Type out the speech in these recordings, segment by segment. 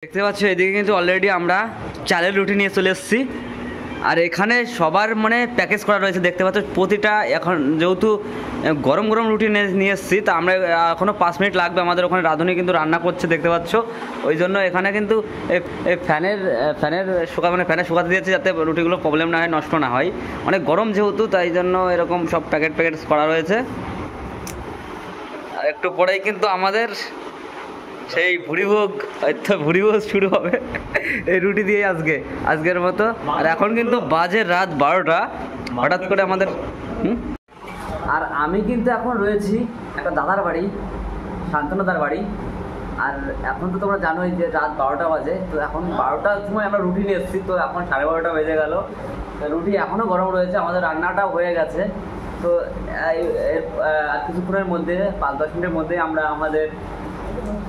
দেখতে পাচ্ছ এদিকে কিন্তু অলরেডি আমরা চালের রুটি নিয়ে চলে এসেছি। আর এখানে সবার মানে প্যাকেজ করা রয়েছে, দেখতে পাচ্ছ প্রতিটা। এখন যেহেতু গরম গরম রুটি নিয়ে এসেছি, তা আমরা এখনও 5 মিনিট লাগবে, আমাদের ওখানে রাঁধুনি কিন্তু রান্না করছে দেখতে পাচ্ছ। ওই জন্য এখানে কিন্তু ফ্যানের শুকাতে দিয়েছে, যাতে রুটিগুলো প্রবলেম না হয়, নষ্ট না হয়। অনেক গরম যেহেতু, তাই জন্য এরকম সব প্যাকেট করা রয়েছে। আর একটু পরেই কিন্তু আমাদের সেই ভুড়িভোগ শুরু হবে এই রুটি দিয়ে আজকের মতো। আর এখন কিন্তু বাজে রাত 12টা, হঠাৎ করে আমাদের আর আমি কিন্তু এখন রয়েছি একটা দাদার বাড়ি, শান্তনুদার বাড়ি। আর এখন তো তোমরা জানোই যে রাত 12টা বাজে, তো এখন 12টার সময় আমরা রুটি নিয়ে এসেছি, তো এখন 12:30 বেজে গেল। রুটি এখনও গরম রয়েছে, আমাদের রান্নাটাও হয়ে গেছে। তো আর কিছুক্ষণের মধ্যে 5-10 মিনিটের মধ্যে আমরা আমাদের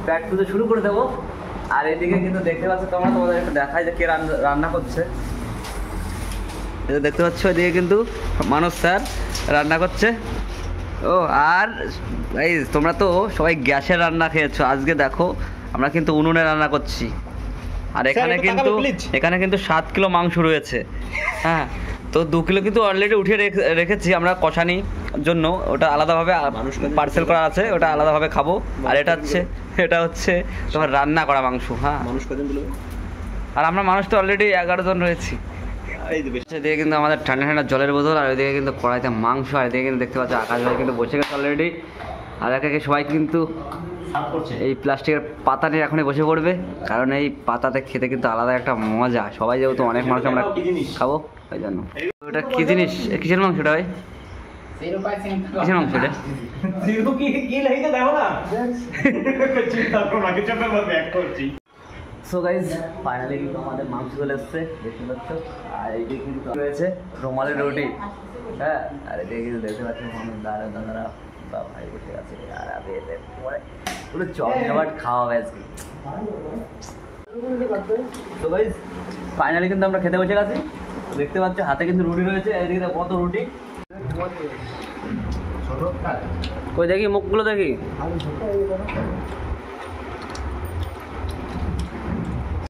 প্যাক পুজো শুরু করে দেবো। আর এদিকে কিন্তু দেখতে পাচ্ছ তোমাদের একটু দেখায় যে কে রান্না করছে। এটা দেখতে পাচ্ছ, এদিকে কিন্তু মানস স্যার রান্না করছে। ও আর এই তোমরা তো সবাই গ্যাসের রান্না খেয়েছো, আজকে দেখো আমরা কিন্তু উনুনে রান্না করছি। আর এখানে কিন্তু 7 কিলো মাংস রয়েছে। হ্যাঁ, তো 2 কিলো কিন্তু অলরেডি উঠিয়ে রেখেছি আমরা কষানির জন্য, ওটা আলাদাভাবে পার্সেল করা আছে, ওটা আলাদাভাবে খাবো। আর এটা হচ্ছে তোমার রান্না করা মাংস। হ্যাঁ, আর আমরা মানুষ তো অলরেডি 11 জন রয়েছি। এদিকে কিন্তু আমাদের ঠান্ডা ঠান্ডা জলের বোতল, আর ওইদিকে কিন্তু কড়াইতে মাংস। আর এদিকে কিন্তু দেখতে পাচ্ছ আকাশ ভাই কিন্তু বসে গেছে অলরেডি। আর একে সবাই কিন্তু এই প্লাস্টিকের পাতা নিয়ে এখনই বসে পড়বে, কারণ এই পাতাতে খেতে কিন্তু আলাদা একটা মজা। সবাই যেহেতু অনেক মানুষ আমরা খাবো, ওই জন্য। ওটা কি জিনিস, কিসের মাংসটা ভাই? কিসের মাংস এটা? সো গাইজ ফাইনালি কিন্তু আমাদের মাংস চলে এসছে, দেখতে পাচ্ছ। আর এইদিকে কিন্তু রয়েছে রুমালের রুটি। হ্যাঁ, আর এদিকে কিন্তু দেখতে পাচ্ছ দাদারা বা ভাই বসে আছে। আর আমি এদের পরে পুরো জমজমাট খাওয়া হবে আজকে। তো গাইজ ফাইনালি কিন্তু আমরা খেতে বসে গেছি। দেখতে পাচ্ছ হাতে কিন্তু রুটি রয়েছে, এদিকে কত রুটি। ওই দেখি মুখগুলো দেখি।